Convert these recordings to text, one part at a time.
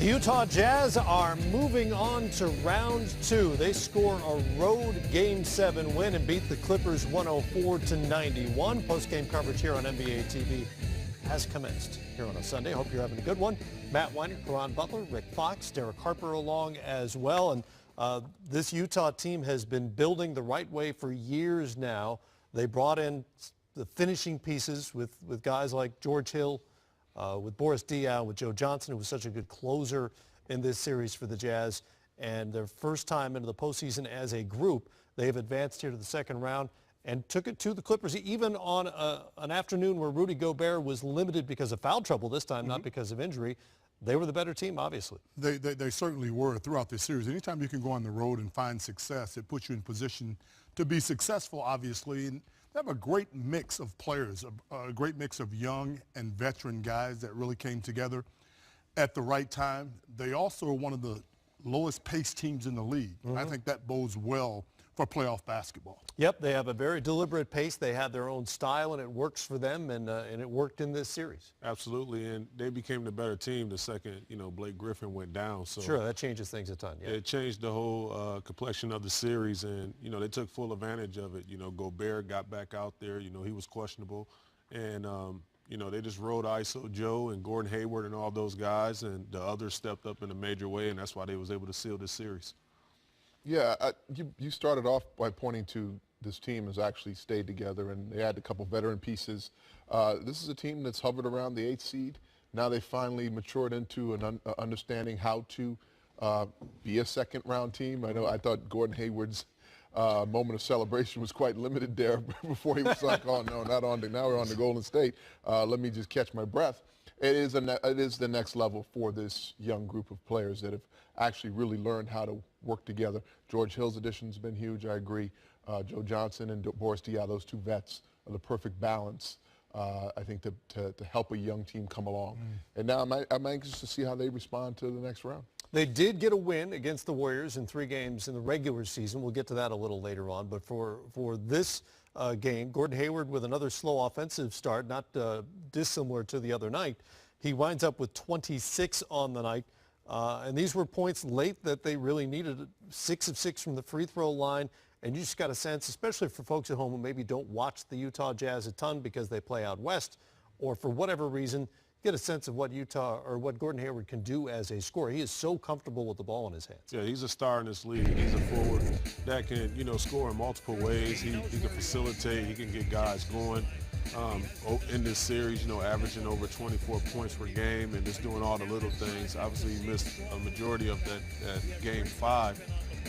The Utah Jazz are moving on to round two. They score a road Game 7 win and beat the Clippers 104-91. Post-game coverage here on NBA TV has commenced here on a Sunday. Hope you're having a good one. Matt Weiner, Karan Butler, Rick Fox, Derek Harper along as well. And this Utah team has been building the right way for years now. They brought in the finishing pieces with guys like George Hill, with Boris Diaw, with Joe Johnson, who was such a good closer in this series for the Jazz. And their first time into the postseason as a group, they've advanced here to the second round and took it to the Clippers, even on an afternoon where Rudy Gobert was limited because of foul trouble this time, not because of injury. They were the better team, obviously. They certainly were throughout this series. Anytime you can go on the road and find success, it puts you in position to be successful, obviously. And they have a great mix of players, a great mix of young and veteran guys that really came together at the right time. They also are one of the lowest paced teams in the league. I think that bodes well for playoff basketball. Yep, they have a very deliberate pace. They have their own style, and it works for them, and it worked in this series. Absolutely, and they became the better team the second, Blake Griffin went down. So sure, that changes things a ton. Yeah. It changed the whole complexion of the series, and, they took full advantage of it. Gobert got back out there. He was questionable, and, they just rode ISO Joe and Gordon Hayward and all those guys, and the others stepped up in a major way, and that's why they was able to seal this series. Yeah, you started off by pointing to this team has actually stayed together, and they had a couple veteran pieces. This is a team that's hovered around the 8th seed. Now they finally matured into an understanding how to be a second-round team. I thought Gordon Hayward's moment of celebration was quite limited there before he was like, oh, no, not on now we're on to Golden State. Let me just catch my breath. It is the next level for this young group of players that have actually really learned how to work together. George Hill's addition has been huge, I agree. Joe Johnson and Boris Diaw, those two vets, are the perfect balance, I think, to help a young team come along. And now I'm anxious to see how they respond to the next round. They did get a win against the Warriors in 3 games in the regular season. We'll get to that a little later on. But for this game, Gordon Hayward with another slow offensive start, not dissimilar to the other night. He winds up with 26 on the night. And these were points late that they really needed. 6 of 6 from the free throw line. And you just got a sense, especially for folks at home who maybe don't watch the Utah Jazz a ton because they play out west, or for whatever reason, get a sense of what what Gordon Hayward can do as a scorer. He is so comfortable with the ball in his hands. Yeah, he's a star in this league. He's a forward that can, score in multiple ways. He can facilitate. He can get guys going. In this series, averaging over 24 points per game and just doing all the little things. Obviously, he missed a majority of that Game 5,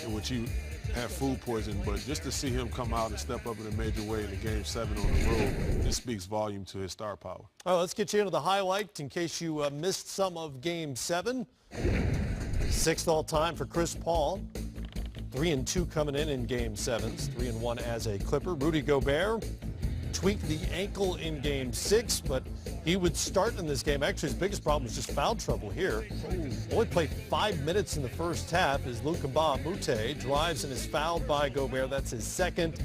in which he had food poisoning. But just to see him come out and step up in a major way in the Game 7 on the road, it speaks volume to his star power. All right, let's get you into the highlight in case you missed some of Game 7. 6th all-time for Chris Paul. 3-2 coming in Game 7s. 3-1 as a Clipper. Rudy Gobert tweaked the ankle in Game 6, but he would start in this game. Actually, his biggest problem was just foul trouble here. Only played 5 minutes in the first half as Luka Mute drives and is fouled by Gobert. That's his second.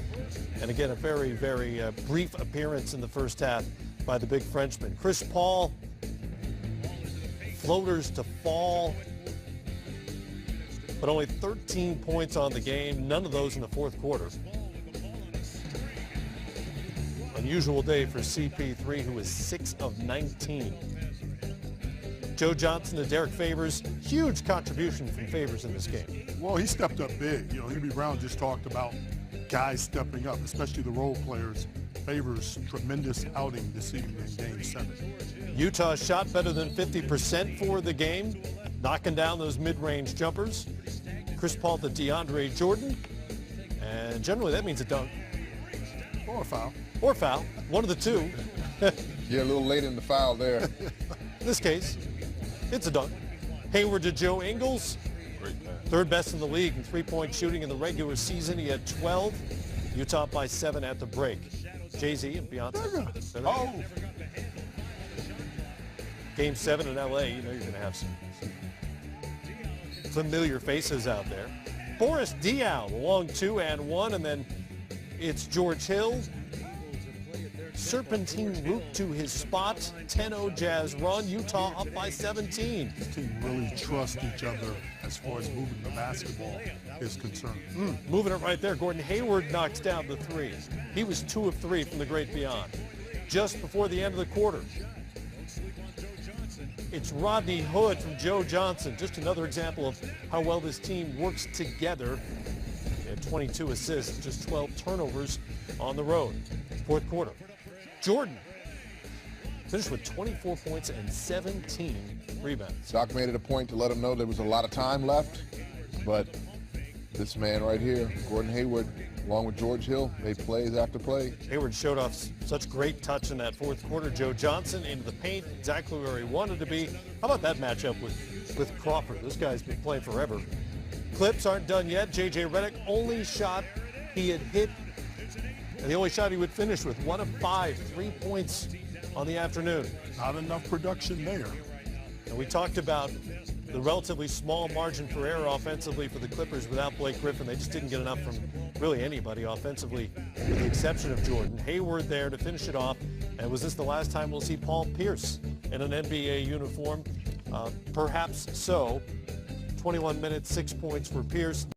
And again, a very, very brief appearance in the first half by the big Frenchman. Chris Paul, floaters to fall, but only 13 points on the game, none of those in the fourth quarter. Unusual day for CP3, who is 6 of 19. Joe Johnson to Derek Favors. Huge contribution from Favors in this game. Well, he stepped up big. Hubie Brown just talked about guys stepping up, especially the role players. Favors, tremendous outing this evening in Game 7. Utah shot better than 50% for the game, knocking down those mid-range jumpers. Chris Paul to DeAndre Jordan. And generally that means a dunk. Or a foul. Or foul, one of the two. Yeah, a little late in the foul there. In this case, it's a dunk. Hayward to Joe Ingles. Third best in the league in three-point shooting in the regular season. He had 12. Utah by 7 at the break. Jay-Z and Beyonce. Oh! Game 7 in L.A., you're going to have some familiar faces out there. Boris Diaw, the long 2-and-1, and then it's George Hill, serpentine route to his spot. 10-0 Jazz run. Utah up by 17. This team really trusts each other as far as moving the basketball is concerned. Moving it right there. Gordon Hayward knocks down the three. He was 2 of 3 from the great beyond. Just before the end of the quarter, it's Rodney Hood from Joe Johnson. Just another example of how well this team works together. They had 22 assists, just 12 turnovers on the road. Fourth quarter. Jordan finished with 24 points and 17 rebounds. Doc made it a point to let him know there was a lot of time left, but this man right here, Gordon Hayward, along with George Hill, made plays after play. Hayward showed off such great touch in that fourth quarter. Joe Johnson into the paint, exactly where he wanted to be. How about that matchup with Crawford? This guy's been playing forever. Clips aren't done yet. J.J. Redick, only shot he had hit, and the only shot he would finish with, 1 of 5, 3 points on the afternoon. Not enough production there. And we talked about the relatively small margin for error offensively for the Clippers without Blake Griffin. They just didn't get enough from really anybody offensively, with the exception of Jordan. Hayward there to finish it off. And was this the last time we'll see Paul Pierce in an NBA uniform? Perhaps so. 21 minutes, 6 points for Pierce.